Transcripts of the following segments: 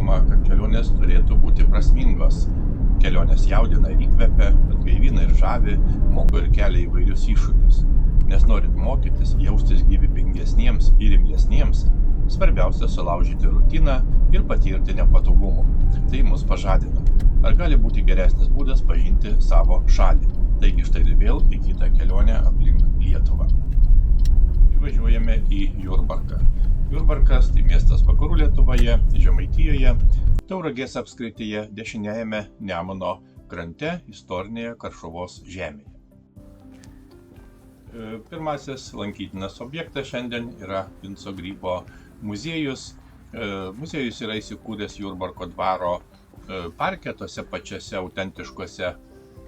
sakoma, kad kelionės turėtų būti prasmingos. Kelionės jaudina ir įkvepia, atgaivina ir žavi, moko ir kelia įvairius iššūkius. Nes norint mokytis, jaustis gyvybingesniems ir imlesniems, svarbiausia sulaužyti rutiną ir patirti nepatogumų. Tai mus pažadina. Ar gali būti geresnis būdas pažinti savo šalį? Taigi štai ir vėl į kitą kelionę aplink Lietuvą. Važiuojame į Jurbarką. Jurbarkas tai miestas vakarų Lietuvoje, Žemaitijoje, Tauragės apskrityje, dešiniajame Nemuno krante, istorinėje Karšuvos žemėje. Pirmasis lankytinas objektas šiandien yra Vinco Grybo muziejus. Muziejus yra įsikūręs Jurbarko dvaro parke, tose pačiose autentiškose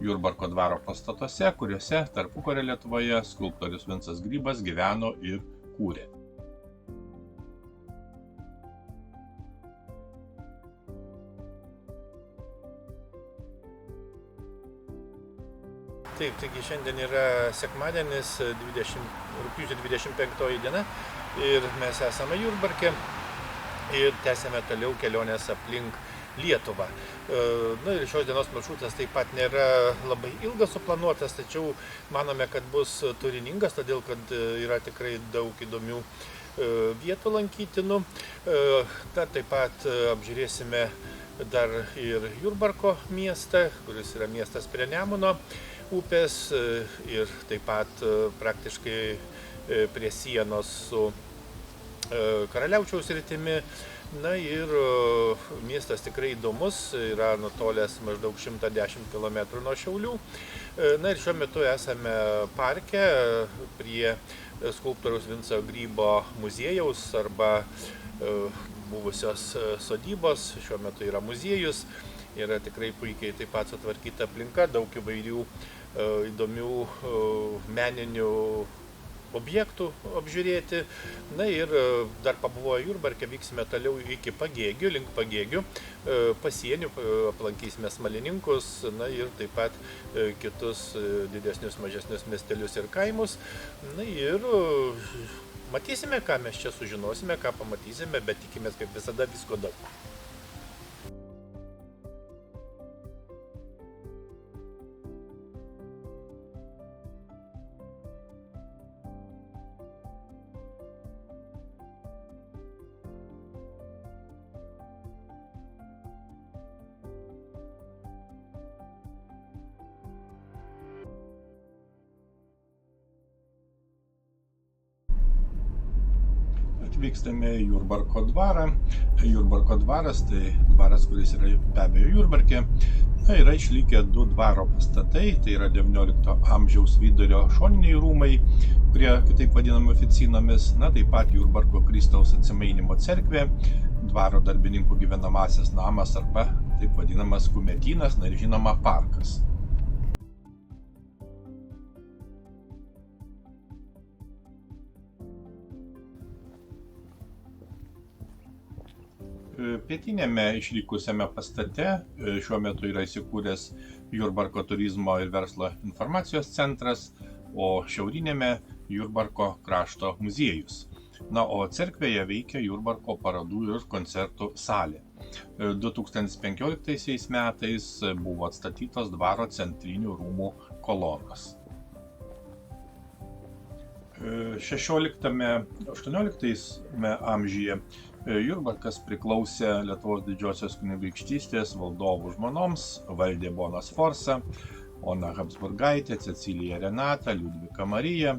Jurbarko dvaro pastatuose, kuriuose tarpukario Lietuvoje skulptorius Vincas Grybas gyveno ir kūrė. Taip, taigi šiandien yra sekmadienis, rugpjūčio 25 diena ir mes esame Jurbarke ir tęsiame toliau kelionės aplink Lietuvą. Ir šios dienos maršrutas taip pat nėra labai ilgas suplanuotas, tačiau manome, kad bus turiningas, todėl kad yra tikrai daug įdomių vietų lankytinų. Taip pat apžiūrėsime dar ir Jurbarko miestą, kuris yra miestas prie Nemuno upės ir taip pat praktiškai prie sienos su Karaliaučiaus sritimi. Ir miestas tikrai įdomus, yra nutolęs maždaug 110 km nuo Šiaulių. Ir šiuo metu esame parke prie skulptoriaus Vinco Grybo muziejaus arba buvusios sodybos. Šiuo metu yra muziejus, yra tikrai puikiai taip pat sutvarkyta aplinka, daug įvairių įdomių meninių objektų apžiūrėti. Ir dar pabuvoję Jurbarke vyksime toliau iki Pagėgių, link Pagėgių, pasienių, aplankysime Smalininkus, ir taip pat kitus didesnius, mažesnius miestelius ir kaimus. Ir matysime, ką mes čia sužinosime, ką pamatysime, bet tikimės kaip visada visko daug. Atvykstame į Jurbarko dvarą. Jurbarko dvaras tai dvaras, kuris yra be abejo Jurbarke. Yra išlikę du dvaro pastatai, tai yra XIX amžiaus vidurio šoniniai rūmai, kurie kitaip vadinami oficinomis. Taip pat Jurbarko Kristaus Atsimainymo cerkvė, dvaro darbininkų gyvenamasis namas arba taip vadinamas kumetynas, ir žinoma parkas. Pietinėme išlikusiame pastate šiuo metu yra įsikūręs Jurbarko turizmo ir verslo informacijos centras, o šiaurinėme Jurbarko krašto muziejus. O cerkvėje veikia Jurbarko parodų ir koncertų salė. 2015 metais buvo atstatytos dvaro centrinių rūmų kolonos. 16–18 amžiuje Jurbarkas priklausė Lietuvos didžiosios kunigaikštystės valdovų žmonoms, valdė Bona Sforza, Ona Habsburgaitė, Cecilija Renata, Liudvika Marija.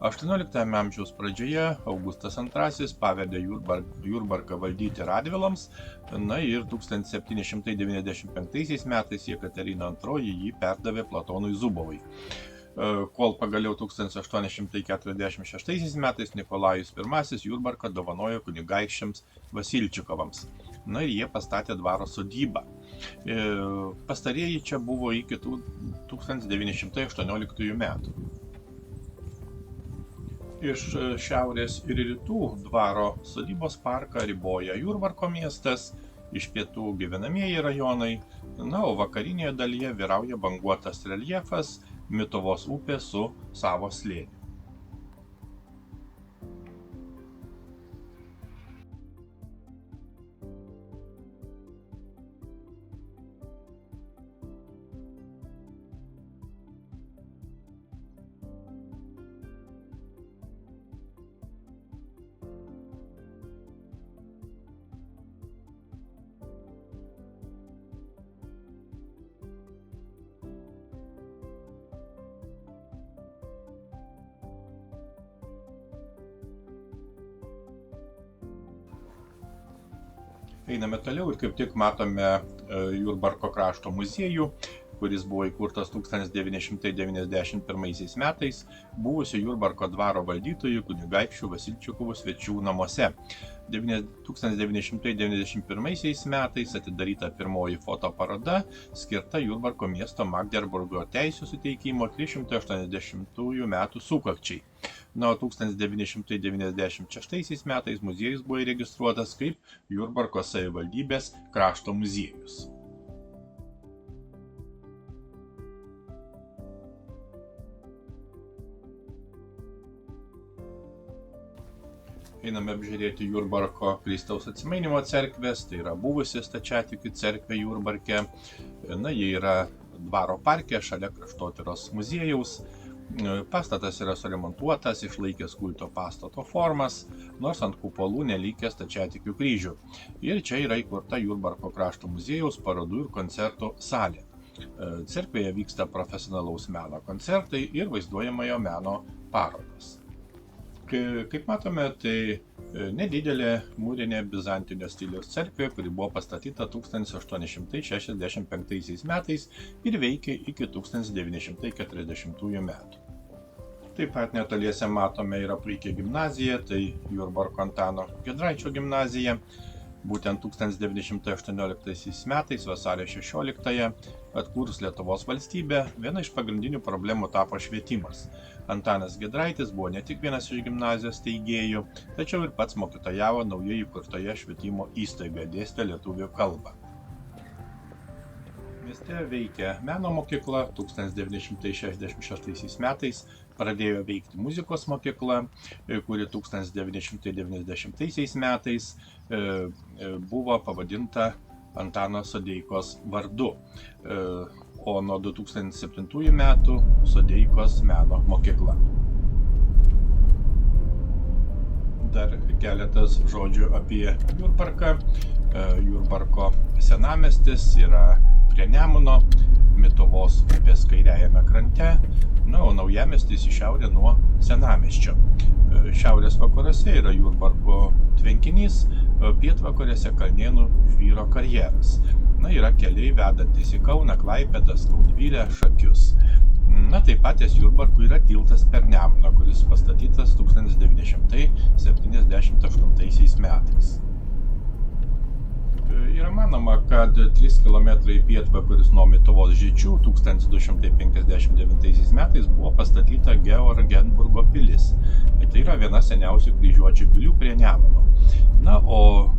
18 amžiaus pradžioje Augustas II pavedė Jurbarką valdyti Radvilams, ir 1795 metais Jekaterina II jį perdavė Platonui Zubovui. Kol pagaliau 1846 metais Nikolajus I Jurbarką dovanojo kunigaikščiams Vasilčikovams. Ir jie pastatė dvaro sodybą. Pastarieji čia buvo iki 1918 metų. Iš šiaurės ir rytų dvaro sodybos parką riboja Jurbarko miestas, iš pietų gyvenamieji rajonai, o vakarinėje dalyje vyrauja banguotas reljefas, Mituvos upė su savo slėniu. Einame toliau ir kaip tik matome Jurbarko krašto muziejų, kuris buvo įkurtas 1991 metais buvusio Jurbarko dvaro valdytojų kunigaikščių Vasilčiukovų svečių namuose. 1991 metais atidaryta pirmoji fotoparoda skirta Jurbarko miesto Magdeburgo teisių suteikimo 380 metų sukakčiai. Na, o 1996 metais muziejus buvo įregistruotas kaip Jurbarko savivaldybės krašto muziejus. Einame apžiūrėti Jurbarko Kristaus Atsimainymo cerkvės, tai yra buvusi stačiatikių cerkvė Jurbarke. Na, jie yra dvaro parke šalia kraštotyros muziejaus. Pastatas yra suremontuotas, išlaikęs kulto pastato formas, nors ant kupolų nelikęs stačiatikių kryžių. Ir čia yra įkurta Jurbarko krašto muziejaus parodų ir koncertų salė. Cerkvėje vyksta profesionalaus meno koncertai ir vaizduojamojo meno parodos. Kaip matome, tai nedidelė mūrinė bizantinio stiliaus cerkvė, kuri buvo pastatyta 1865 metais ir veikė iki 1940 metų. Taip pat netoliese matome yra puikia gimnazija, tai Jurbarko Antano Giedraičio gimnazija. Būtent 1918 metais vasario 16-ąją atkūrus Lietuvos valstybę, viena iš pagrindinių problemų tapo švietimas. Antanas Giedraitis buvo ne tik vienas iš gimnazijos steigėjų, tačiau ir pats mokytojavo naujai įkurtoje švietimo įstaigoje, dėstė lietuvių kalbą. Mieste veikia meno mokykla, 1966 metais pradėjo veikti muzikos mokykla, kuri 1990 metais buvo pavadinta Antano Sodeikos vardu, o nuo 2007 metų Sodeikos meno mokykla. Dar keletas žodžių apie Jurbarką. Jurbarko senamiestis yra prie Nemuno, Mituvos upės kairiajame krante, na, o naujamiestis į šiaurę nuo senamiesčio. Šiaurės vakaruose yra Jurbarko tvenkinys, pietvakariuose Kalnėnų žvyro karjeras. Na, yra keliai vedantis į Kauną, Klaipėdą, Skaudvilę, Šakius. Na, taip pat ties Jurbarku yra tiltas per Nemuną, kuris pastatytas 1978 metais. Yra manoma, kad 3 km į pietvakarius nuo Mituvos Žečių 1259 metais buvo pastatyta Georgenburgo pilis. Tai yra viena seniausių kryžiuočių pilių prie Nemuno. Na, o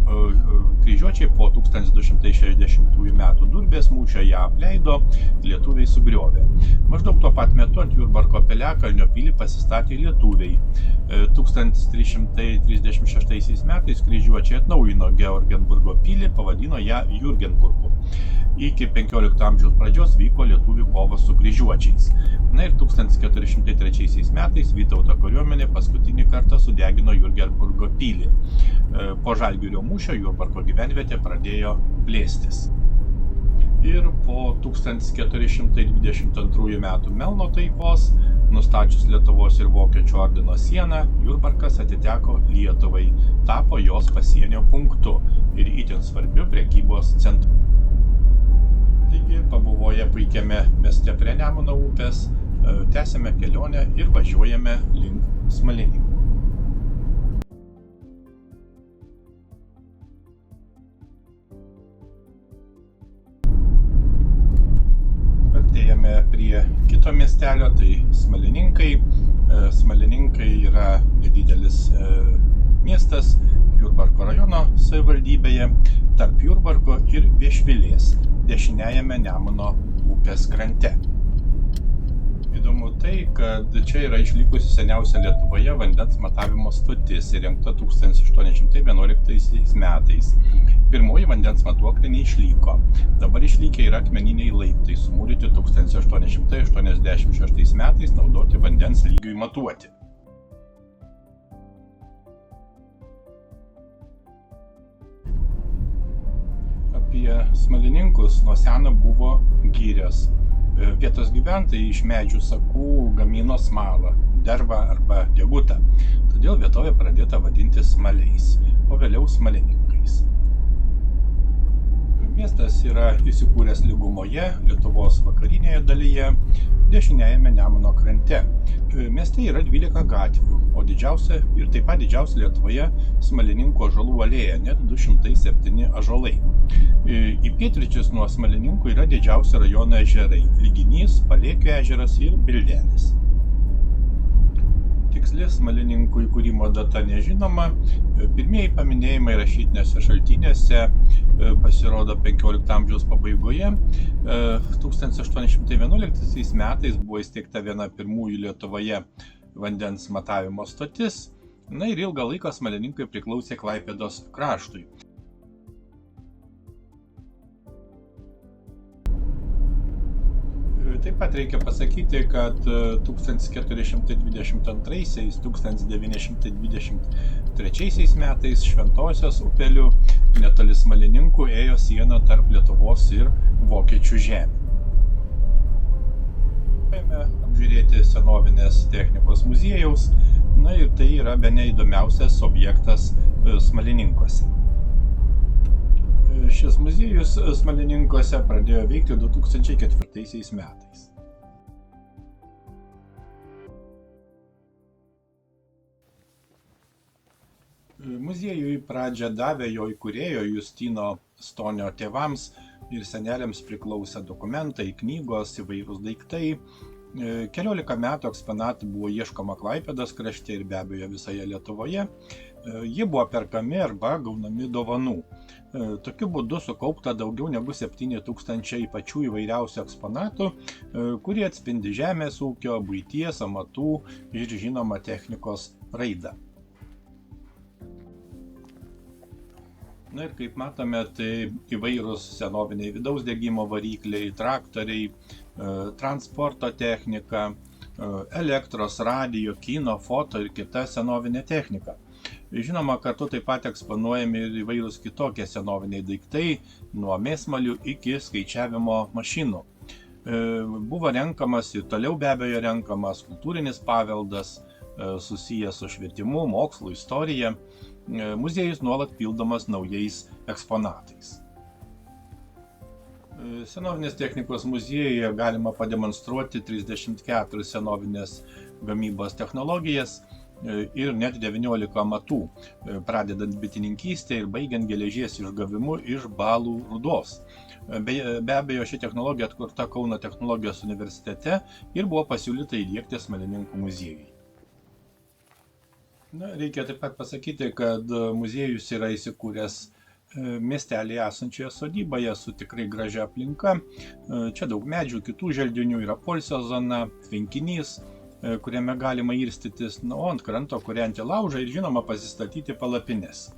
kryžiuočiai po 1260 metų Durbės mūšio ją apleido, lietuviai sugriovė. Maždaug tuo pat metu ant Jurbarko piliakalnio pilį pasistatė lietuviai. 1336 metais kryžiuočiai atnaujino Georgenburgo pilį, pavadino ją Jurgenburgu. Iki 15 amžiaus pradžios vyko lietuvių kovos su kryžiuočiais. Na ir 1403 metais Vytauto kariuomenė paskutinį kartą sudegino Jurgenburgo pilį. Po Žalgirio mūšio Jurbarko gyvenvietė pradėjo plėstis. Ir po 1422 metų Melno taikos, nustačius Lietuvos ir Vokiečių ordino sieną, Jurbarkas atiteko Lietuvai, tapo jos pasienio punktu ir itin svarbiu prekybos centru. Taigi, pabuvoję puikiame mieste prie Nemuno upės, tęsiame kelionę ir važiuojame link Smalininkų. Artėjame prie kito miestelio, tai Smalininkai. Smalininkai yra nedidelis miestas Jurbarko rajono savivaldybėje, tarp Jurbarko ir Viešvilės, dešiniajame Nemuno upės krante. Įdomu tai, kad čia yra išlikusi seniausia Lietuvoje vandens matavimo stotis, įrengta 1811 metais. Pirmoji vandens matuoklė neišliko. Dabar išlikę yra akmeniniai laiptai, sumūryti 1886 metais, naudoti vandens lygiui matuoti. Apie Smalininkus nuo seno buvo girios. Vietos gyventojai iš medžių sakų gamino smalą, dervą arba degutą. Todėl vietovė pradėta vadinti Smaliais, o vėliau Smalininkais. Miestas yra įsikūręs lygumoje, Lietuvos vakarinėje dalyje, dešiniajame Nemuno krante. Mieste yra 12 gatvių, o didžiausia ir taip pat didžiausia Lietuvoje Smalininkų ąžuolų alėja, net 207 ąžuolai. Į pietryčius nuo Smalininkų yra didžiausi rajono ežerai – Lyginys, Palėkių ežeras ir Bildenis. Tiksli Smalininkų įkūrimo data nežinoma. Pirmieji paminėjimai rašytiniuose šaltiniuose pasirodo 15 amžiaus pabaigoje. 1811 metais buvo įsteigta viena pirmųjų Lietuvoje vandens matavimo stotis. Ir ilgą laiką Smalininkai priklausė Klaipėdos kraštui. Taip pat reikia pasakyti, kad 1422–1923 metais Šventosios upeliu netoli Smalininkų ėjo siena tarp Lietuvos ir Vokiečių žemių. Paėmė apžiūrėti senovinės technikos muziejaus, ir tai yra bene įdomiausias objektas Smalininkuose. Šis muziejus Smalininkuose pradėjo veikti 2004 metais. Muziejui pradžią davė jo įkūrėjo Justino Stonio tėvams ir seneliams priklausę dokumentai, knygos, įvairūs daiktai. Keliolika metų eksponatų buvo ieškoma Klaipėdos krašte ir be abejo visoje Lietuvoje. Jie buvo perkami arba gaunami dovanų. Tokiu būdu sukaupta daugiau negu 7000 pačių įvairiausių eksponatų, kurie atspindi žemės ūkio, buities, amatų ir žinoma technikos raidą. Ir kaip matome, tai įvairūs senoviniai vidaus degimo varikliai, traktoriai, transporto technika, elektros, radijo, kino, foto ir kita senovinė technika. Žinoma, kartu taip pat eksponuojami ir įvairūs kitokie senoviniai daiktai, nuo mėsmalių iki skaičiavimo mašinų. Buvo renkamas ir toliau be abejo renkamas kultūrinis paveldas, susijęs su švietimu, mokslu, istorija. Muziejus nuolat pildomas naujais eksponatais. Senovinės technikos muziejuje galima pademonstruoti 34 senovinės gamybos technologijas ir net 19 amatų, pradedant bitininkystę ir baigiant geležies išgavimu iš balų rūdos. Be abejo, ši technologija atkurta Kauno technologijos universitete ir buvo pasiūlyta įdiegti Smalininkų muziejui. Reikia taip pat pasakyti, kad muziejus yra įsikūręs miestelėje esančioje sodyboje su tikrai gražia aplinka. Čia daug medžių, kitų želdinių, yra poilsio zona, tvenkinys, kuriame galima irstytis, o ant kranto kūrenti laužą ir žinoma pasistatyti palapines.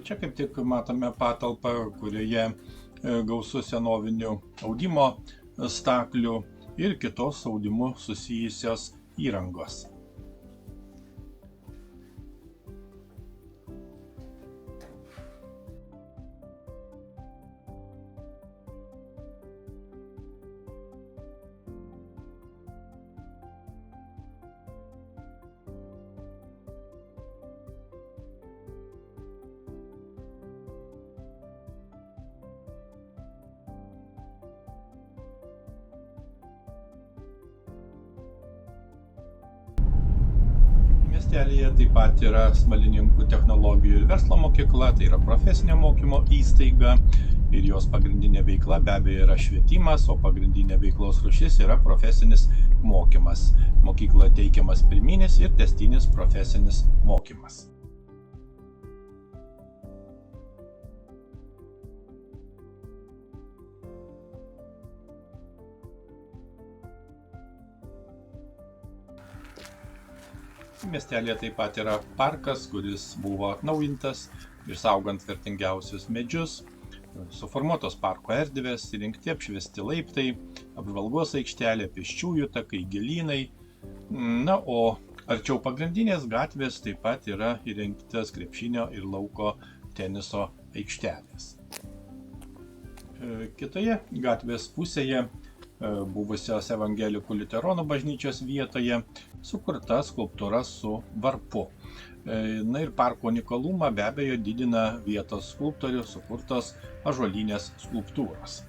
Čia kaip tik matome patalpą, kurioje gausu senovinių audimo staklių ir kitos audimu susijusios įrangos. Miestelyje taip pat yra Smalininkų technologijų ir verslo mokykla, tai yra profesinio mokymo įstaiga ir jos pagrindinė veikla be abejo yra švietimas, o pagrindinė veiklos rūšis yra profesinis mokymas. Mokykloje teikiamas pirminis ir tęstinis profesinis mokymas. Miestelėje taip pat yra parkas, kuris buvo atnaujintas, išsaugant vertingiausius medžius, suformuotos parko erdvės, įrengti apšviesti laiptai, apžvalgos aikštelė, pėsčiųjų takai, gėlynai, Na, o arčiau pagrindinės gatvės taip pat yra įrengtas krepšinio ir lauko teniso aikštelės. Kitoje gatvės pusėje, buvusios evangelikų liuteronų bažnyčios vietoje, sukurta skulptūra su varpu. Na ir parko unikalumą be abejo didina vietos skulptorių sukurtos ąžuolinės skulptūros.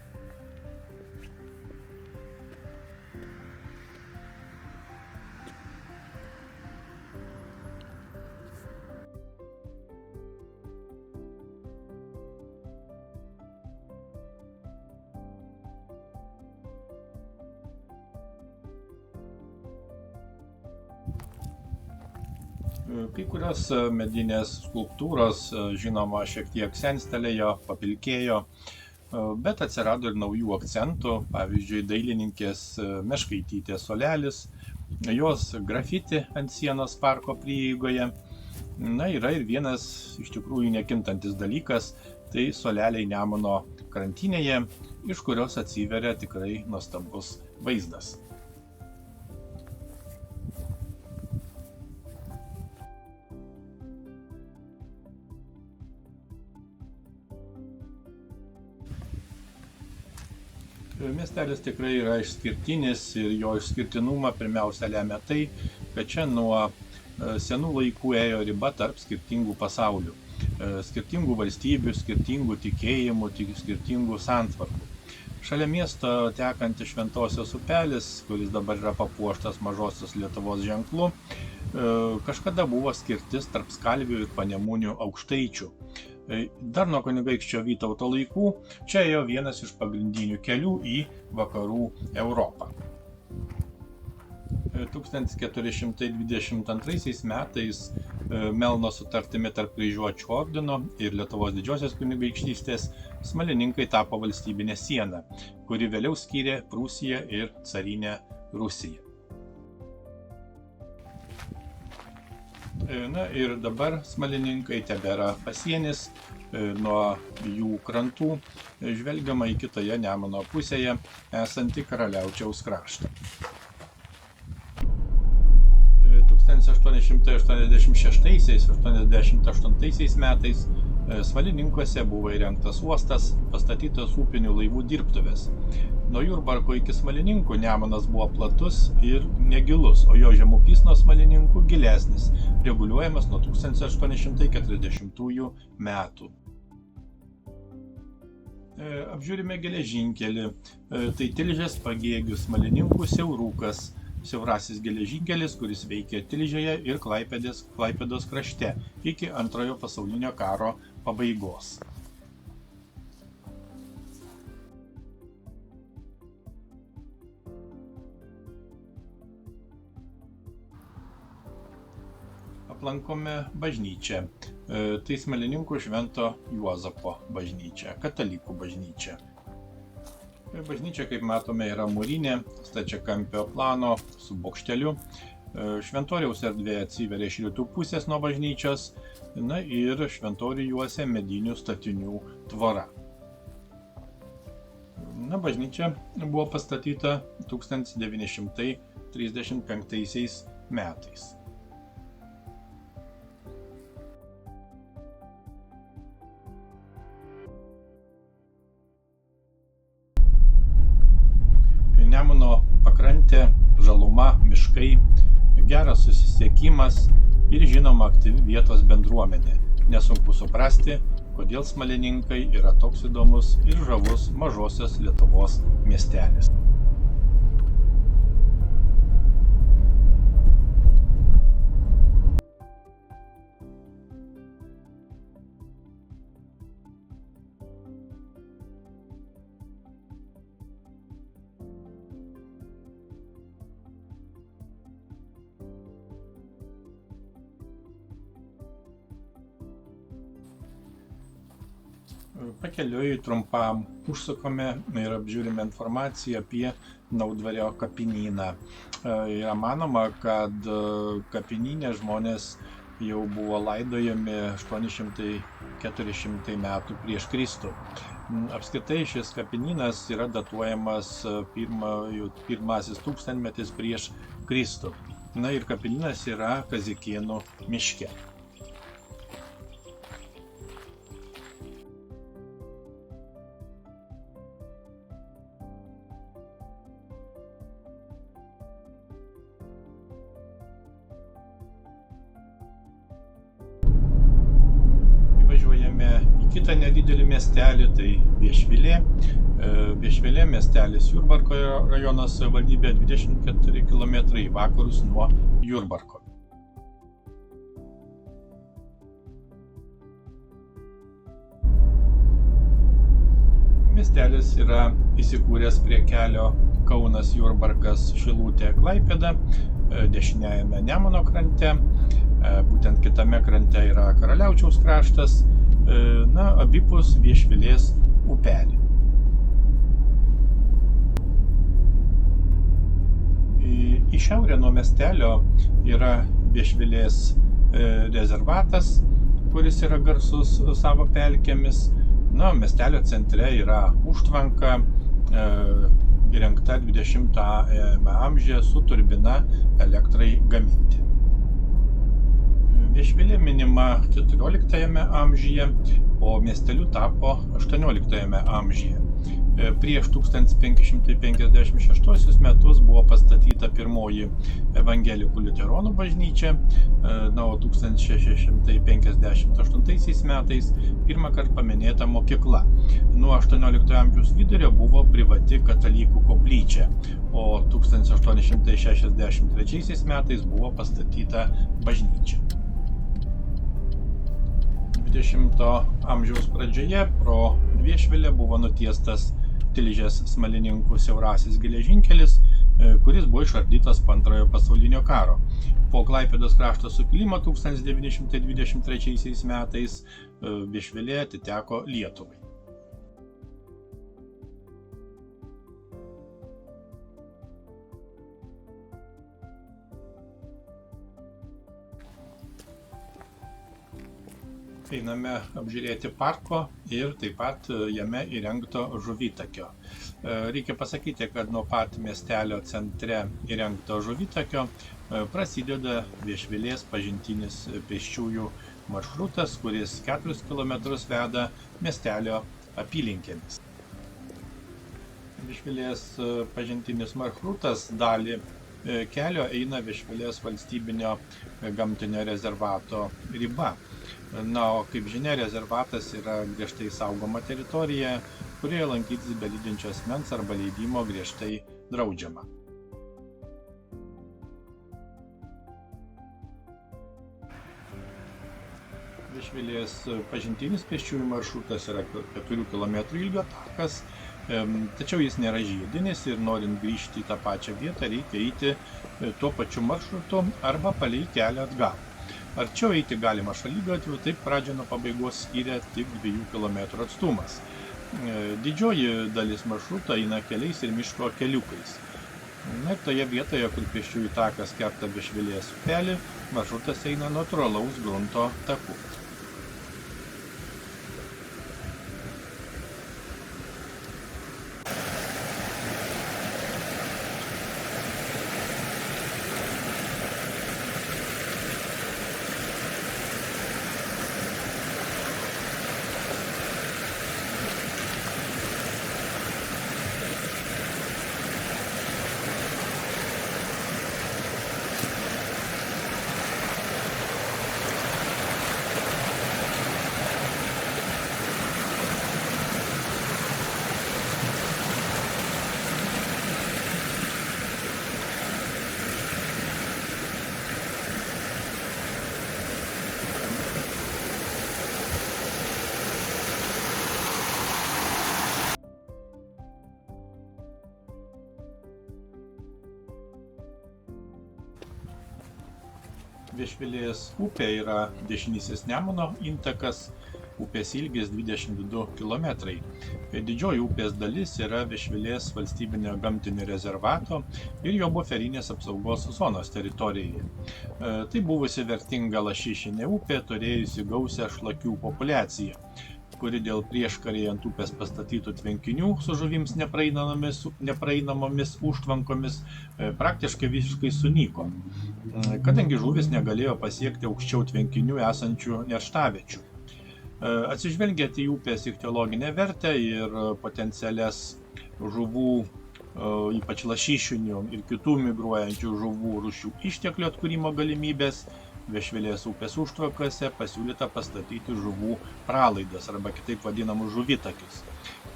Kai kurios medinės skulptūros, žinoma, šiek tiek senstelėjo, papilkėjo, bet atsirado ir naujų akcentų, pavyzdžiui, dailininkės Meškaitytės suolelis, jos grafiti ant sienos parko prieigoje. Na, yra ir vienas iš tikrųjų nekintantis dalykas, tai suoleliai Nemuno krantinėje, iš kurios atsiveria tikrai nuostabus vaizdas. Miestelis tikrai yra išskirtinis ir jo išskirtinumą pirmiausia lemia tai, kad čia nuo senų laikų ėjo riba tarp skirtingų pasaulių, skirtingų valstybių, skirtingų tikėjimų, skirtingų santvarkų. Šalia miesto tekantis Šventosios upelis, kuris dabar yra papuoštas Mažosios Lietuvos ženklu, kažkada buvo skirtis tarp Skalvių ir Panemunių aukštaičių. Dar nuo kunigaikščio Vytauto laikų čia ėjo vienas iš pagrindinių kelių į vakarų Europą. 1422 metais Melno sutartimi tarp Kryžiuočių ordino ir Lietuvos didžiosios kunigaikštystės Smalininkai tapo valstybinė siena, kuri vėliau skyrė Prūsiją ir carinę Rusiją. Na ir dabar Smalininkai tebėra pasienis, nuo jų krantų žvelgiama į kitoje Nemuno pusėje esantį Karaliaučiaus kraštą. 1886–88 metais Smalininkuose buvo įrengtas uostas, pastatytos upinių laivų dirbtuvės. Nuo Jurbarko iki Smalininkų Nemunas buvo platus ir negilus, o jo žemupys nuo Smalininkų gilesnis, reguliuojamas nuo 1840 metų. Apžiūrime geležinkelį, tai Tilžės Pagėgių Smalininkų siaurukas, siaurasis geležinkelis, kuris veikė Tilžėje ir Klaipėdos krašte iki Antrojo pasaulinio karo pabaigos. Aplankome bažnyčią. Tai Smalininkų Švento Juozapo bažnyčia, katalikų bažnyčia. Bažnyčia, kaip matome, yra mūrinė, stačiakampio plano su bokšteliu. Šventoriaus erdvė atsiveria iš rytų pusės nuo bažnyčios, na ir šventorių juosia medinių statinių tvora. Na, bažnyčia buvo pastatyta 1935 metais. Nemuno pakrantė, žaluma, miškai, geras susisiekimas ir žinoma aktyvi vietos bendruomenė. Nesunku suprasti, kodėl Smalininkai yra toks įdomus ir žavus Mažosios Lietuvos miestelis. Pakeliui trumpam užsukome ir apžiūrime informaciją apie Naudvario kapinyną. Yra manoma, kad kapinyne žmonės jau buvo laidojami 800–400 metų prieš Kristų. Apskritai šis kapinynas yra datuojamas pirmasis tūkstantmetis prieš Kristų. Na ir kapinynas yra Kazikėnų miške. Važiuojame į kitą nedidelį miestelį, tai Viešvilė. Viešvilė miestelis Jurbarko rajono savivaldybė, 24 km į vakarus nuo Jurbarko. Miestelis yra įsikūręs prie kelio Kaunas Jurbarkas Šilutė Klaipėda, dešiniajame Nemuno krante. Būtent kitame krante yra Karaliaučiaus kraštas, abipus Viešvilės upelį. Į šiaurę nuo miestelio yra Viešvilės rezervatas, kuris yra garsus savo pelkėmis. Miestelio centre yra užtvanka, įrengta 20-ame amžiuje su turbina elektrai gaminti. Viešvilė minima 14 amžiuje, o miesteliu tapo 18 amžiuje. Prieš 1556 metus buvo pastatyta pirmoji evangelikų liuteronų bažnyčia, o 1658 metais pirmą kartą paminėta mokykla. Nuo 18 amžiaus vidurio buvo privati katalikų koplyčia, o 1863 metais buvo pastatyta bažnyčia. 20 amžiaus pradžioje pro Viešvilę buvo nutiestas Tilžės Smalininkų siaurasis geležinkelis, kuris buvo išardytas po Antrojo pasaulinio karo. Po Klaipėdos krašto sukilimo 1923 metais Viešvilė atiteko Lietuvai. Einame apžiūrėti parko ir taip pat jame įrengto žuvitakio. Reikia pasakyti, kad nuo pat miestelio centre įrengto žuvitakio prasideda Viešvilės pažintinis pėsčiųjų maršrutas, kuris 4 km veda miestelio apylinkėmis. Viešvilės pažintinis maršrutas dalį kelio eina Viešvilės valstybinio gamtinio rezervato riba. O kaip žinia, rezervatas yra griežtai saugoma teritorija, kurioje lankytis be lydinčio asmens arba leidimo griežtai draudžiama. Viešvilės pažintinis pėsčiųjų maršrutas yra 4 km ilgio takas, tačiau jis nėra žiedinis ir norint grįžti į tą pačią vietą reikia eiti tuo pačiu maršrutu arba palei kelią atgal. Arčiau eiti galima šaligatviu, taip pradžia nuo pabaigos skiria tik 2 km atstumas. Didžioji dalis maršruto eina keliais ir miško keliukais. Ir toje vietoje, kur pėsčiųjų takas kerta Viešvilės upelį, maršrutas eina natūralaus grunto taku. Viešvilės upė yra dešinysis Nemuno intakas, upės ilgis 22 km. Didžioji upės dalis yra Viešvilės valstybinio gamtinio rezervato ir jo buferinės apsaugos zonos teritorijoje. Tai buvusi vertinga lašišinė upė, turėjusi gausią šlakių populiaciją. kuri dėl prieškarėje ant upės pastatytų tvenkinių su žuvims nepraeinamomis užtvankomis praktiškai visiškai sunyko, kadangi žuvis negalėjo pasiekti aukščiau tvenkinių esančių nerštaviečių. Atsižvelgiant į upės ichtiologinę vertę ir potencialias žuvų, ypač lašišinių ir kitų migruojančių žuvų rūšių išteklių atkūrimo galimybės, Viešvilės upės užtvankose pasiūlyta pastatyti žuvų pralaidas arba kitaip vadinamus žuvitakius.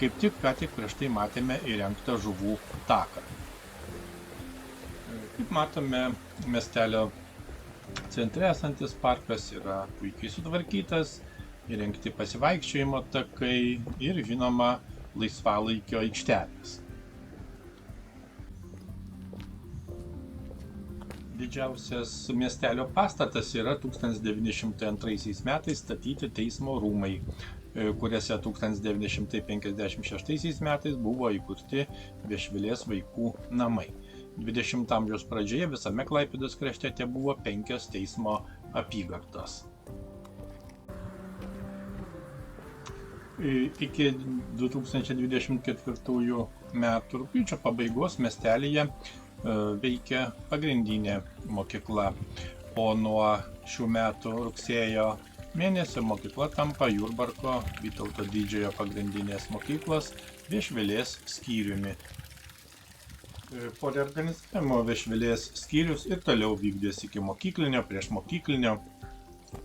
Kaip tik ką tik prieš tai matėme įrengtą žuvų taką. Kaip matome, miestelio centre esantis parkas yra puikiai sutvarkytas, įrengti pasivaikščiojimo takai ir, žinoma, laisvalaikio aikštelės. Didžiausias miestelio pastatas yra 1902 metais statyti teismo rūmai, kuriuose 1956 metais buvo įkurti Viešvilės vaikų namai. 20 amžiaus pradžioje visame Klaipėdos krašte tebuvo 5 teismo apygardos. Iki 2024 metų rugpjūčio pabaigos miestelyje veikia pagrindinė mokykla, o nuo šių metų rugsėjo mėnesio mokykla tampa Jurbarko Vytauto Didžiojo pagrindinės mokyklos Viešvilės skyriumi. Po reorganizavimo Viešvilės skyrius ir toliau vykdės iki mokyklinio, priešmokyklinio,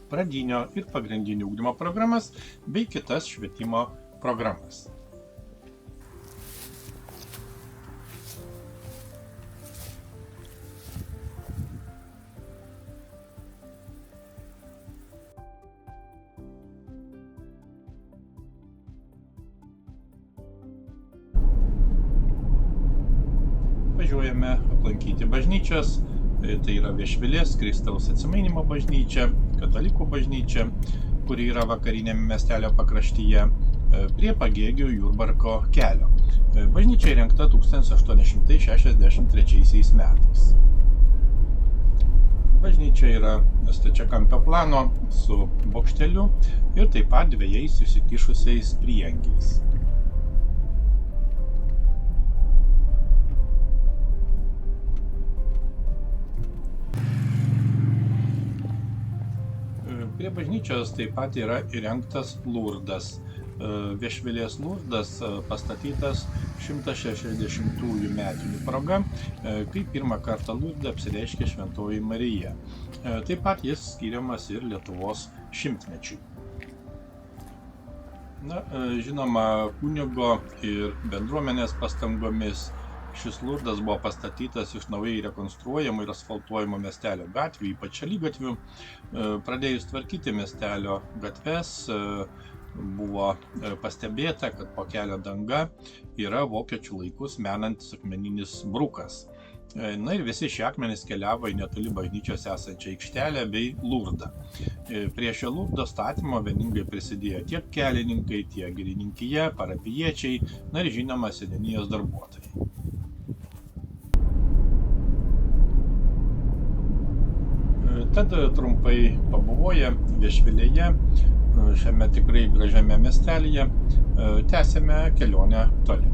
pradinio ir pagrindinio ugdymo programas bei kitas švietimo programas. Važiuojame aplankyti bažnyčias, tai yra Viešvilės Kristaus Atsimainymo bažnyčia, katalikų bažnyčia, kuri yra vakarinėme miestelio pakraštyje, prie Pagėgių Jurbarko kelio. Bažnyčia įrengta 1863 metais. Bažnyčia yra stačiakampio plano su bokšteliu ir taip pat dviejais išsikišusiais prieangiais. Prie bažnyčios taip pat yra įrengtas Lurdas. Viešvilės Lurdas pastatytas 160-ųjų metinių proga, kai pirmą kartą Lurde apsireiškė Šventoji Marija. Taip pat jis skiriamas ir Lietuvos šimtmečiui. Žinoma, kunigo ir bendruomenės pastangomis šis Lurdas buvo pastatytas iš naujai rekonstruojamų ir asfaltuojamų miestelio gatvių, ypač šaligatvių. Pradėjus tvarkyti miestelio gatves, buvo pastebėta, kad po kelio danga yra vokiečių laikus menantis akmeninis brukas. Ir visi šie akmenys keliavo į netoli bažnyčios esančią aikštelę bei Lurdą. Prie šio Lurdo statymo vieningai prisidėjo tiek kelininkai, tiek girininkija, parapijiečiai, ir žinoma seniūnijos darbuotojai. Tad trumpai pabuvoję Viešvilėje, šiame tikrai gražiame miestelyje, tęsėme kelionę toliau.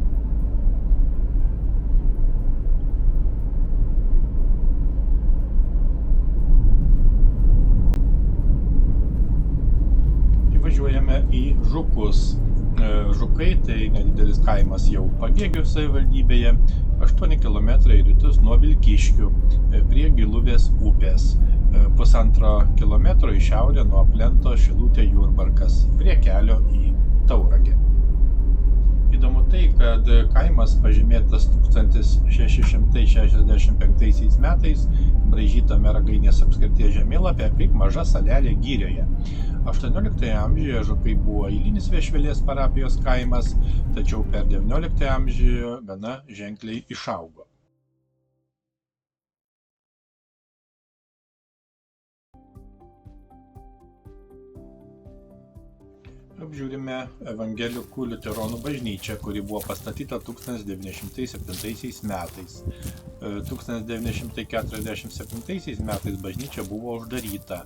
Įvažiuojame į Žukus. Žukai tai nedidelis kaimas jau Pagėgių savivaldybėje, 8 km į rytus nuo Vilkiškių, prie Giluvės upės, 1,5 km į šiaurę nuo plento Šilutė Jurbarkas, prie kelio į Tauragę. Įdomu tai, kad kaimas pažymėtas 1665 metais braižytame Ragainės apskrities žemėlapyje kaip maža salelė girioje. 18 amžiuje Žukai buvo eilinis Viešvilės parapijos kaimas, tačiau per 19 amžiuje gana ženkliai išaugo. Apžiūrime Evangelikų liuteronų bažnyčią, kuri buvo pastatyta 1907 metais. 1947 metais bažnyčia buvo uždaryta,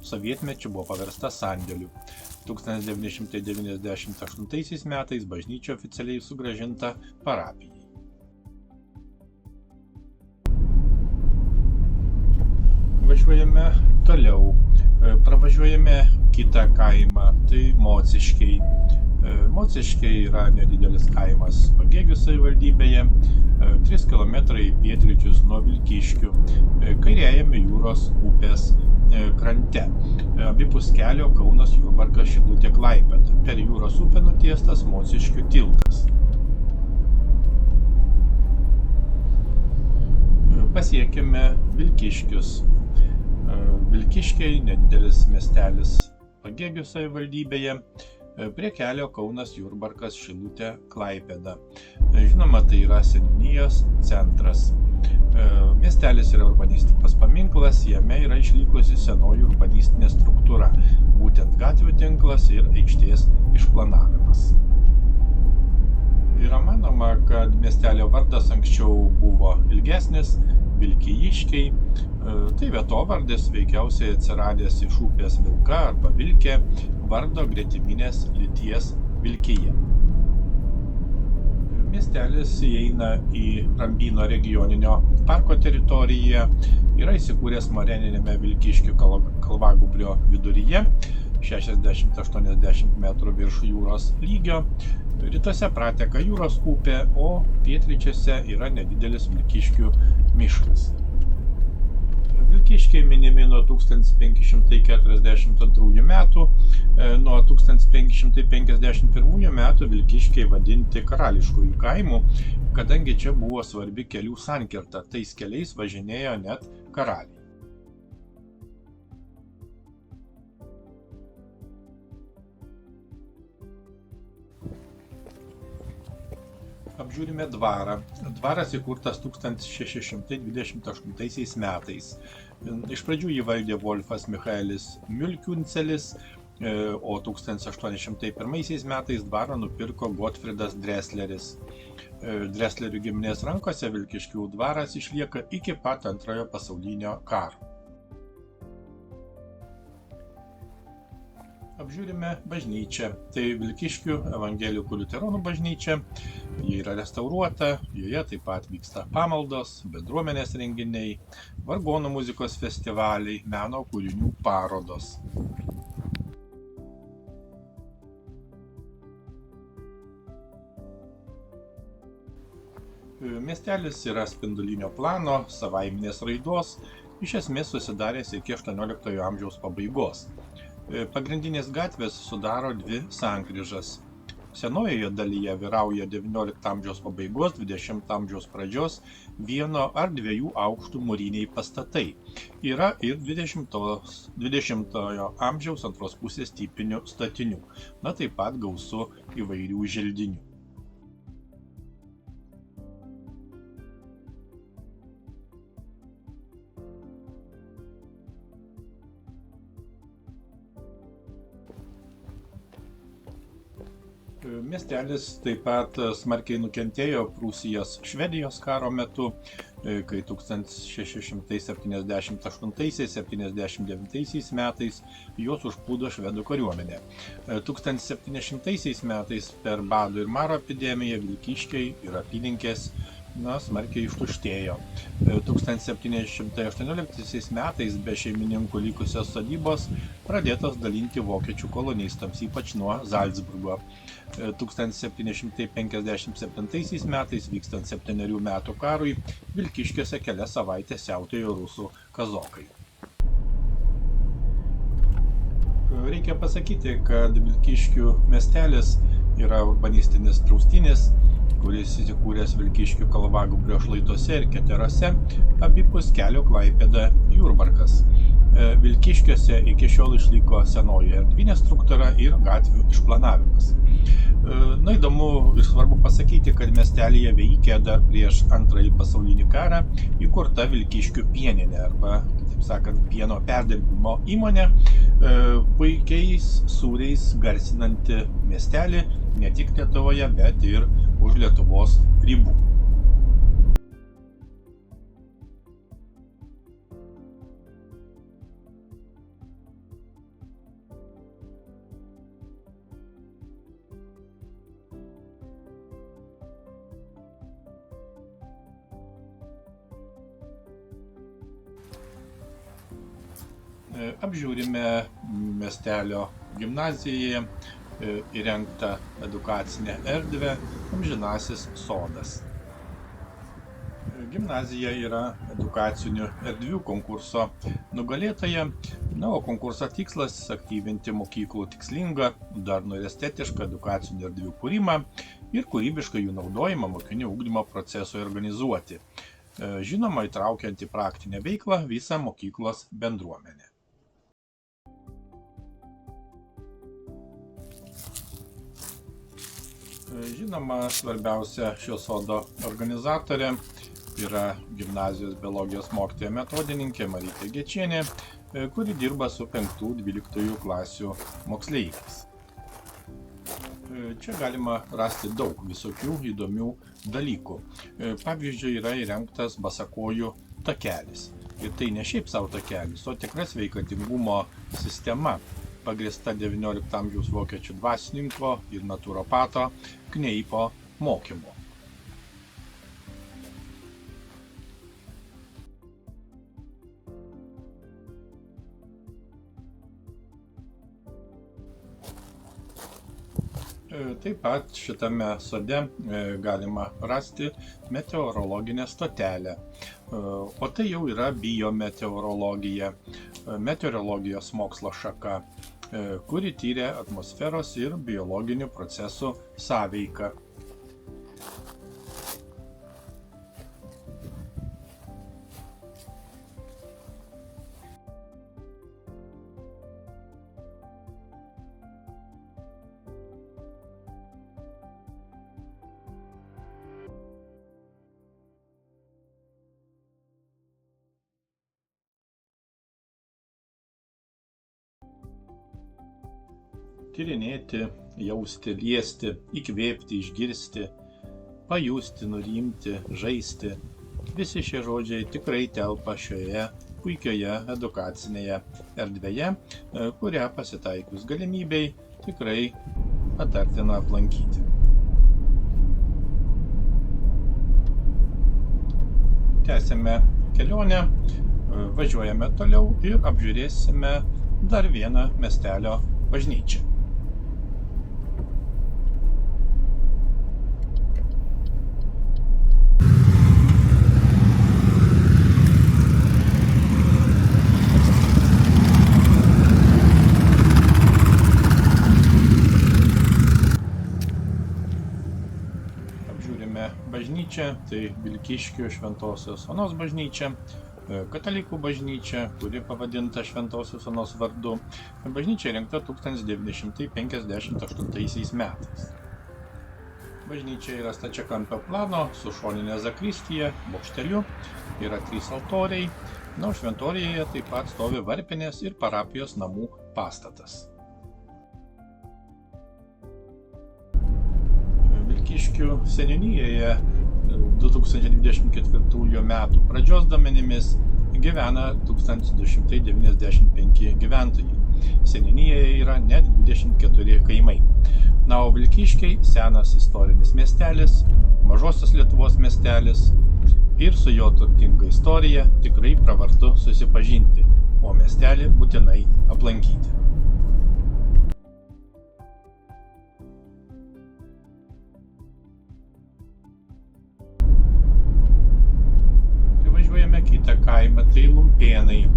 sovietmečiu buvo paversta sandėliu. 1998 metais bažnyčia oficialiai sugrąžinta parapijai. Važiuojame toliau. Pravažiuojame kitą kaimą, tai Mociškiai. Mociškiai yra nedidelis kaimas Pagėgių savivaldybėje, 3 km į pietryčius nuo Vilkiškių, kairiajame Jūros upės krante. Abipus kelio Kaunas Jurbarkas Šilutė Klaipėda. Per Jūros upę nutiestas Mociškių tiltas. Pasiekėme Vilkiškius. Vilkiškiai, nedidelis miestelis Pagėgių savivaldybėje, prie kelio Kaunas Jurbarkas Šilutė Klaipėda. Žinoma, tai yra seniūnijos centras. Miestelis yra urbanistikos paminklas, jame yra išlikusi senoji urbanistinė struktūra, būtent gatvių tinklas ir aikštės išplanavimas. Yra manoma, kad miestelio vardas anksčiau buvo ilgesnis, Vilkijiškiai. Tai vietovardis veikiausiai atsiradęs iš upės Vilka arba Vilkė, vardo gretiminės lyties Vilkija. Miestelis įeina į Rambyno regioninio parko teritoriją, yra įsikūręs moreninėme Vilkiškių kalvagūbrio viduryje, 60-80 metrų virš jūros lygio. Rytuose prateka Jūros upė, o pietryčiuose yra nedidelis Vilkiškių miškas. Vilkiškiai minimi nuo 1542 metų, nuo 1551 metų Vilkiškiai vadinti karališkųjų kaimų, kadangi čia buvo svarbi kelių sankirta, tais keliais važinėjo net karaliai. Apžiūrime dvarą. Dvaras įkurtas 1628 metais. Iš pradžių jį valdė Wolfas Michaelis Miulkiuncelis, o 1801 metais dvarą nupirko Gotfridas Dresleris. Dreslerių giminės rankose Vilkiškių dvaras išlieka iki pat Antrojo pasaulinio karo. Apžiūrime bažnyčią. Tai Vilkiškių Evangelikų liuteronų bažnyčia. Ji yra restauruota, joje taip pat vyksta pamaldos, bendruomenės renginiai, vargonų muzikos festivaliai, meno kūrinių parodos. Miestelis yra spindulinio plano, savaiminės raidos, iš esmės susidaręs iki 18 amžiaus pabaigos. Pagrindinės gatvės sudaro dvi sankryžas. Senojoje dalyje vyrauja 19 amžiaus pabaigos, 20 amžiaus pradžios vieno ar dviejų aukštų mūriniai pastatai. Yra ir 20-ojo amžiaus antros pusės tipinių statinių. Na, taip pat gausu įvairių želdinių. Miestelis taip pat smarkiai nukentėjo Prūsijos-Švedijos karo metu, kai 1678–79 metais juos užplūdo švedų kariuomenė. 1700 metais per bado ir maro epidemiją Vilkiškiai ir apylinkės smarkiai ištuštėjo. 1718 metais be šeimininkų likusios sodybos pradėtos dalinti vokiečių kolonistams, ypač nuo Zalcburgo. 1757 metais vykstant 7 metų karui Vilkiškiuose kelias savaitės siautėjo rusų kazokai. Reikia pasakyti, kad Vilkiškių miestelis yra urbanistinis draustinis, kuris įsikūręs Vilkiškių kalvagūbrio šlaituose ir keterose, abipus kelio Klaipėda Jurbarkas. Vilkiškiuose iki šiol išliko senoji erdvinė struktūra ir gatvių išplanavimas. Įdomu ir svarbu pasakyti, kad miestelyje veikė dar prieš Antrąjį pasaulinį karą įkurta Vilkiškių pieninė arba, kitaip sakant, pieno perdirbimo įmonė, puikiais sūriais garsinanti miestelį ne tik Lietuvoje, bet ir už Lietuvos ribų. Apžiūrime miestelio gimnazijoje įrengtą edukacinę erdvę Amžinasis sodas. Gimnazija yra edukacinių erdvių konkurso nugalėtoja, o konkurso tikslas – aktyvinti mokyklų tikslingą, darnų ir estetišką edukacinių erdvių kūrimą ir kūrybišką jų naudojimą mokinių ugdymo procesui organizuoti. Žinoma, įtraukiant į praktinę veiklą visą mokyklos bendruomenę. Žinoma, svarbiausia šio sodo organizatorė yra gimnazijos biologijos mokytoja metodininkė Marytė Gečienė, kuri dirba su 5-12 klasių moksleiviais. Čia galima rasti daug visokių įdomių dalykų. Pavyzdžiui, yra įrengtas basakojų takelis. Ir tai ne šiaip savo takelis, o tikra sveikatingumo sistema, pagrįsta XIX amžiaus vokiečių dvasininko ir naturopato Kneipo mokymu. Taip pat šitame sode galima rasti meteorologinę stotelę, o tai jau yra biometeorologija, meteorologijos mokslo šaka, kuri tyrė atmosferos ir biologinių procesų sąveiką. Tyrinėti, jausti, liesti, įkvėpti, išgirsti, pajusti, nurimti, žaisti. Visi šie žodžiai tikrai telpa šioje puikioje edukacinėje erdvėje, kurią pasitaikius galimybei tikrai patartina aplankyti. Tęsime kelionę, važiuojame toliau ir apžiūrėsime dar vieną miestelio bažnyčią. Bažnyčia, tai Vilkiškių Šventosios Onos bažnyčia, katalikų bažnyčia, kuri pavadinta Šventosios Onos vardu. Bažnyčia įrengta 1958 metais. Bažnyčia yra stačiakampio plano su šoninė zakristija, bokšteliu, yra 3 altoriai, o šventorijoje taip pat stovi varpinės ir parapijos namų pastatas. Vilkiškių seniūnijoje 2024 metų pradžios duomenimis gyvena 1295 gyventojai. Seniūnijoje yra net 24 kaimai. O Vilkiškiai senas istorinis miestelis, mažosios Lietuvos miestelis ir su jo turtinga istorija tikrai pravartu susipažinti, o miestelį būtinai aplankyti. Kitą kaimą, tai Lumpėnai,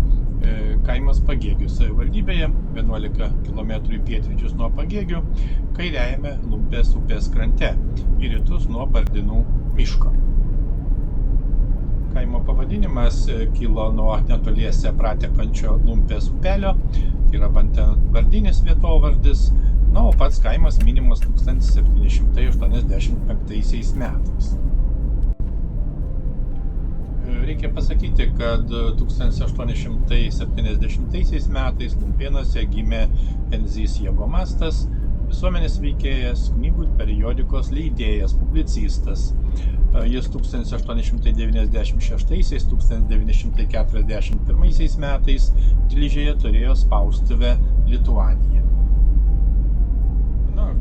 kaimas Pagėgių savivaldybėje, 11 km į pietryčius nuo Pagėgių, kairiajame Lumpės upės krante, į rytus nuo Bardinų miško. Kaimo pavadinimas Pavadinimas kilo nuo netoliese pratekančio Lumpės upelio, tai yra vardinis vietovardis, na, o pats kaimas minimas 1785 metais. Reikia pasakyti, kad 1870 metais Lumpėnuose gimė Penzys Jėgomastas, visuomenės veikėjas, knygų periodikos leidėjas, publicistas. Jis 1896–1941 metais Tilžėje turėjo spaustuvę Lituanija.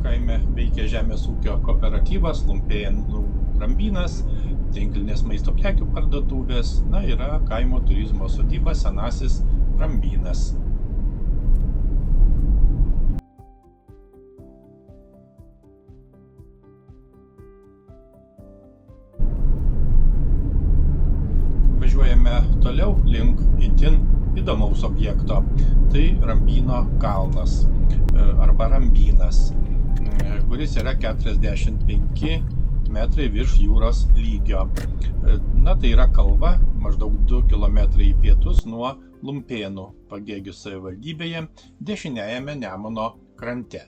Kaime veikia žemės ūkio kooperatyvas Lumpėnų Rambynas, tinklinės maisto prekių parduotuvės, yra kaimo turizmo sodyba Senasis Rambynas. Važiuojame toliau link itin įdomaus objekto. Tai Rambyno kalnas arba Rambynas, kuris yra 45 metrai virš jūros lygio. Tai yra kalva maždaug 2 km į pietus nuo Lumpėnų Pagėgių savivaldybėje, dešiniajame Nemuno krante.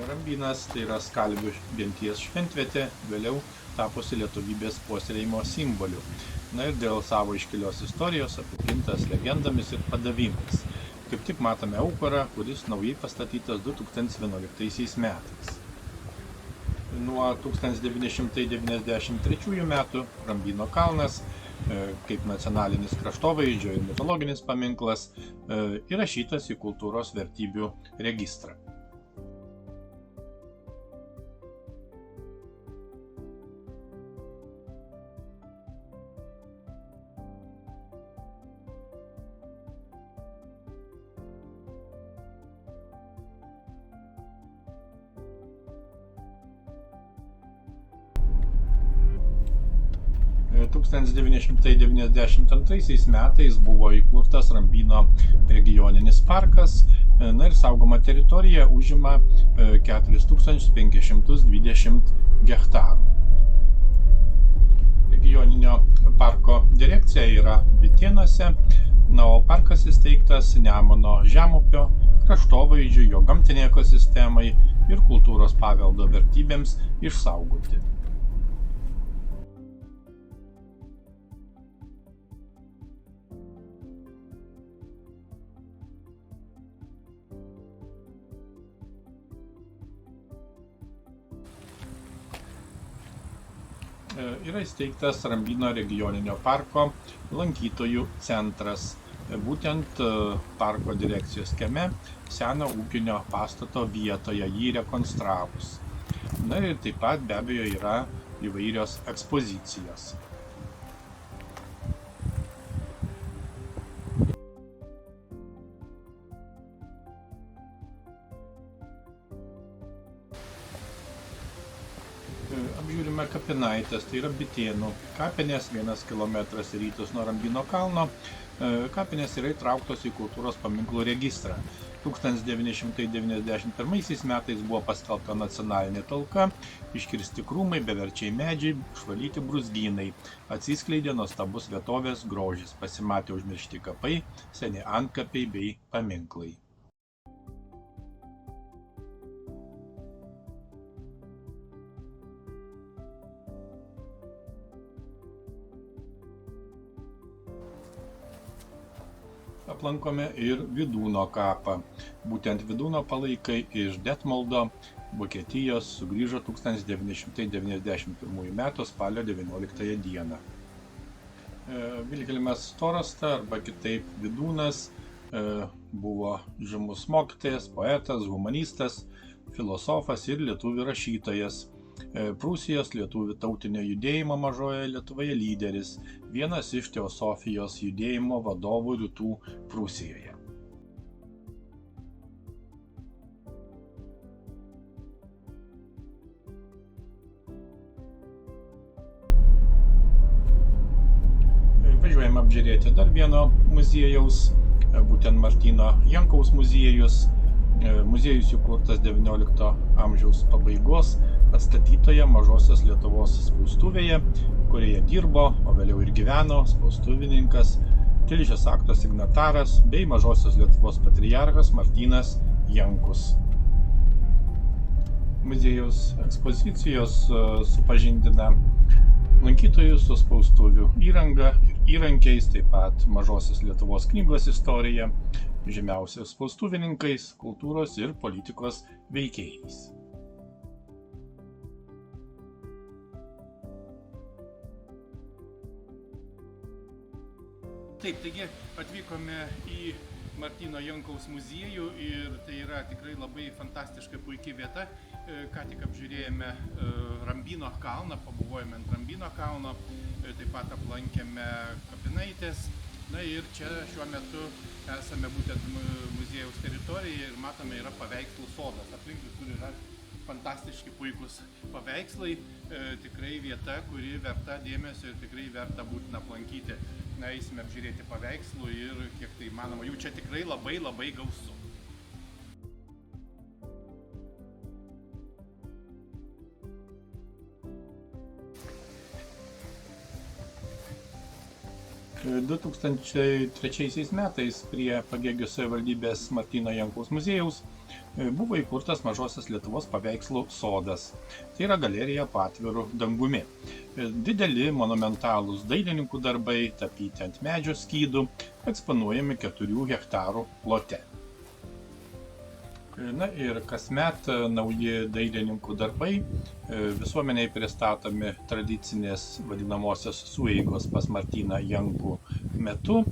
Rambynas tai yra Skalvių genties šventvietė, vėliau tapusi lietuvybės puoselėjimo simboliu. Ir dėl savo iškilios istorijos apipintas legendomis ir padavimais. Kaip tik matome aukurą, kuris naujai pastatytas 2011 metais. Nuo 1993 metų Rambyno kalnas, kaip nacionalinis kraštovaizdžio ir mitologinis paminklas, įrašytas į kultūros vertybių registrą. E 1992 metais buvo įkurtas Rambyno regioninis parkas, ir saugoma teritorija užima 4520 hektarų. Regioninio parko direkcija yra Vitėnuose, o parkas įsteigtas Nemuno žemupio kraštovaizdžių, jo gamtinei ekosistemai ir kultūros paveldo vertybėms išsaugoti. Yra įsteigtas Rambyno regioninio parko lankytojų centras, būtent parko direkcijos kieme seno ūkinio pastato vietoje jį rekonstravus. Ir taip pat be abejo yra įvairios ekspozicijos. Apžiūrime kapinaitės, tai yra Bitėnų kapinės, 1 km į rytus nuo Rambyno kalno. Kapinės yra įtrauktos į kultūros paminklų registrą. 1991 metais buvo paskelbta nacionalinė talka, iškirsti krūmai, beverčiai medžiai, išvalyti brūzgynai. Atsiskleidė nuostabus vietovės grožis, pasimatė užmiršti kapai, seni antkapiai bei paminklai. Aplankome ir Vydūno kapą. Būtent Vydūno palaikai iš Detmoldo, Vokietijos, sugrįžo 1991 m. spalio 19 dieną. Vilhelmas Storasta, arba kitaip Vydūnas, buvo žymus mokytojas, poetas, humanistas, filosofas ir lietuvių rašytojas. Prūsijos lietuvių tautinio judėjimo Mažojoje Lietuvoje lyderis, vienas iš teosofijos judėjimo vadovų Rytų Prūsijoje. Važiuojame apžiūrėti dar vieno muziejaus, būtent Martyno Jankaus muziejus. Muziejus įkurtas XIX amžiaus pabaigos atstatytoje Mažosios Lietuvos spaustuvėje, kurioje dirbo, o vėliau ir gyveno spaustuvininkas, Tilžės akto signataras bei Mažosios Lietuvos patriarchas Martynas Jankus. Muziejaus ekspozicijos supažindina lankytojus su spaustuvių įranga ir įrankiais, taip pat Mažosios Lietuvos knygos istorija, žymiausiais spaustuvininkais, kultūros ir politikos veikėjais. Taip, taigi atvykome į Martyno Jankaus muziejų ir tai yra tikrai labai fantastiška puikia vieta. Ką tik apžiūrėjome Rambyno kalną, pabuvojome ant Rambyno kalno, taip pat aplankėme kapinaitės. Na ir čia šiuo metu esame būtent muziejaus teritorijoje ir matome yra paveikslų sodas. Aplink visur yra fantastiški puikus paveikslai, tikrai vieta, kuri verta dėmesio ir tikrai verta būtina aplankyti. Na, eisime apžiūrėti paveikslų ir kiek tai manoma, jų čia tikrai labai gausu. E, 2003 metais prie Pagėgių savivaldybės Martyno Jankaus muziejaus buvo įkurtas Mažosios Lietuvos paveikslų sodas. Tai yra galerija po atviru dangumi. Dideli monumentalūs dailininkų darbai, tapyti ant medžio skydų, eksponuojami 4 hektarų plote. Na ir kasmet nauji dailininkų darbai visuomeniai pristatomi tradicinės vadinamosios sueigos pas Martyną Jankų metu.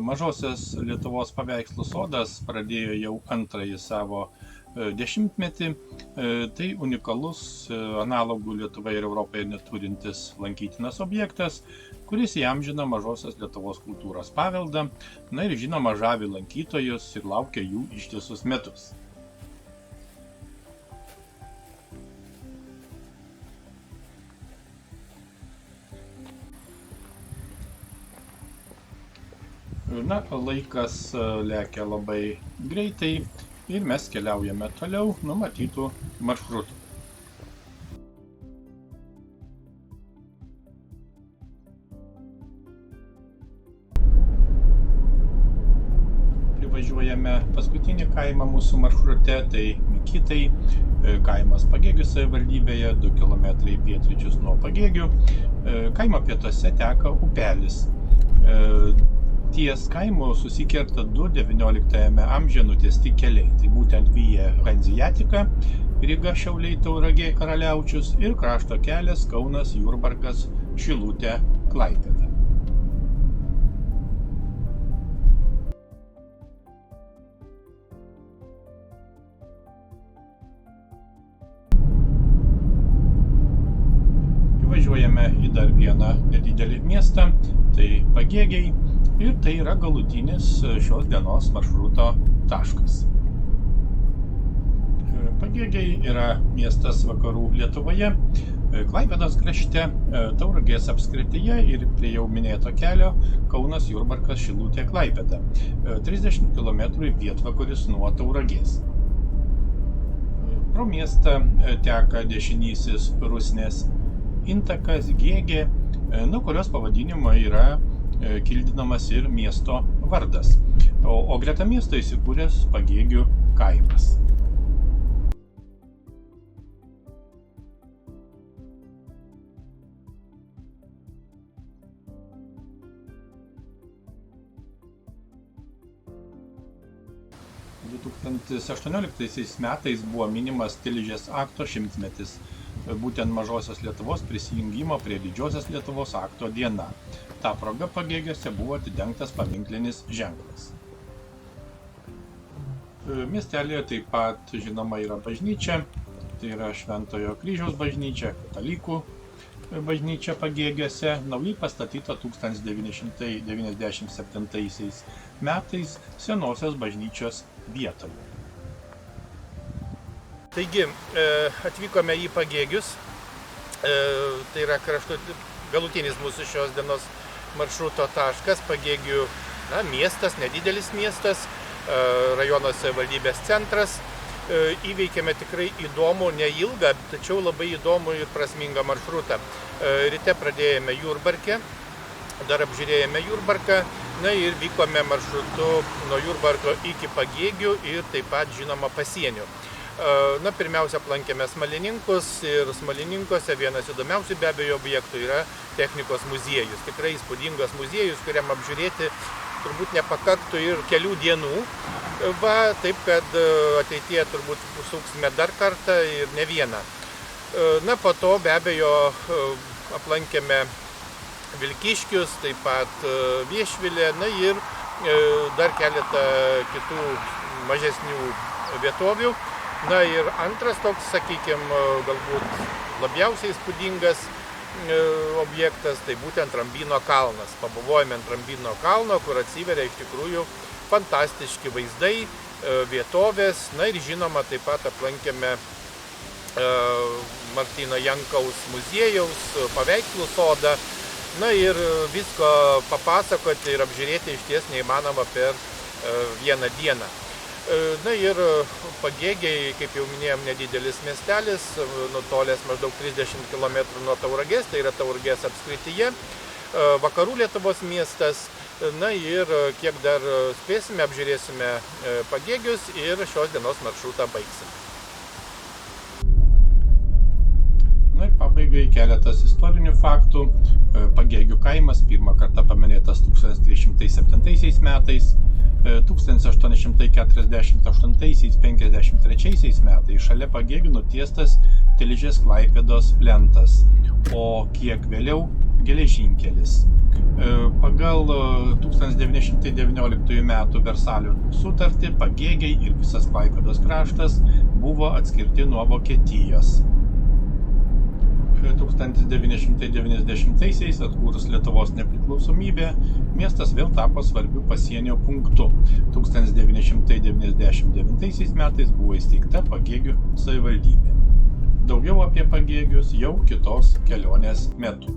Mažosios Lietuvos paveikslų sodas pradėjo jau antrąjį savo dešimtmetį. Tai unikalus analogų Lietuvoje ir Europoje neturintis lankytinas objektas, kuris įamžina Mažosios Lietuvos kultūros paveldą, na ir žinoma žavi lankytojus ir laukia jų ištisus metus. Na, laikas lekia labai greitai ir mes keliaujame toliau numatytų maršrutų. Privažiuojame paskutinį kaimą mūsų maršrute, tai Mikytai, kaimas Pagėgių savivaldybėje, 2 km pietryčius nuo Pagėgių. Kaimo pietuose teka upelis. Ties kaimu susikerta 2 XIX amžiuje nutiesti keliai. Tai būtent Via Hanziatica, Ryga, Šiauliai, Tauragė, Karaliaučius ir krašto kelias Kaunas, Jurbarkas, Šilutė, Klaipėda. Įvažiuojame į dar vieną nedidelį miestą, tai Pagėgiai. Ir tai yra galutinis šios dienos maršruto taškas. Pagėgiai yra miestas vakarų Lietuvoje, Klaipėdos krašte, Tauragės apskrityje ir prie jau minėto kelio Kaunas, Jurbarkas, Šilutė, Klaipėda. 30 km į pietvakarius nuo Tauragės. Pro miestą teka dešinysis Rusnės intakas Gėgė, nuo kurios pavadinimo yra kildinamas ir miesto vardas, o greta miesto įsikūręs Pagėgių kaimas. – 2018 metais buvo minimas Tilžės akto 100-metis, būtent Mažosios Lietuvos prisijungimo prie Didžiosios Lietuvos akto diena. Ta proga Pagėgiuose buvo atidengtas paminklinis ženklas. Miestelėje taip pat žinoma yra bažnyčia, tai yra Šventojo Kryžiaus bažnyčia, katalikų bažnyčia Pagėgiuose, naujai pastatyta 1997 metais senosios bažnyčios vietoje. Taigi, atvykome į Pagėgius, tai yra galutinis mūsų šios dienos maršruto taškas, Pagėgių miestas, nedidelis miestas, rajono savivaldybės centras. įveikėme tikrai įdomų, neilgą, tačiau labai įdomų ir prasmingą maršrutą. Ryte pradėjome Jurbarke, dar apžiūrėjome Jurbarką, na ir vykome maršrutu nuo Jurbarko iki Pagėgių ir taip pat žinoma pasienio. Na, pirmiausia, aplankėme Smalininkus ir Smalininkuose vienas įdomiausių be abejo objektų yra technikos muziejus. Tikrai įspūdingas muziejus, kuriam apžiūrėti turbūt nepakaktų ir kelių dienų. Taip kad ateityje turbūt užsuksime dar kartą ir ne vieną. Na, po to be abejo aplankėme Vilkiškius, taip pat Viešvilę, na ir dar keletą kitų mažesnių vietovių. Na ir antras toks, sakykime, galbūt labiausiai įspūdingas objektas, tai būtent Rambyno kalnas. Pabuvojame ant Rambyno kalno, kur atsiveria iš tikrųjų fantastiški vaizdai, vietovės. Na ir žinoma, taip pat aplankėme Martyno Jankaus muziejaus, paveikslų sodą. Na ir visko papasakoti ir apžiūrėti iš ties neįmanoma per vieną dieną. Na ir Pagėgiai, kaip jau minėjom, nedidelis miestelis, nutolęs maždaug 30 km nuo Tauragės, tai yra Tauragės apskrityje, vakarų Lietuvos miestas. Na ir kiek dar spėsime, apžiūrėsime Pagėgius ir šios dienos maršrutą baigsime. Na ir pabaigai keletas istorinių faktų. Pagėgių kaimas pirmą kartą paminėtas 1307 metais. 1848–53 metais šalia Pagėgių nutiestas Tilžės Klaipėdos plentas, o kiek vėliau geležinkelis. Pagal 1919 metų Versalio sutartį Pagėgiai ir visas Klaipėdos kraštas buvo atskirti nuo Vokietijos. 1990-aisiais atkūrus Lietuvos nepriklausomybę, miestas vėl tapo svarbiu pasienio punktu. 1999 metais buvo įsteigta Pagėgių savivaldybė. Daugiau apie Pagėgius jau kitos kelionės metu.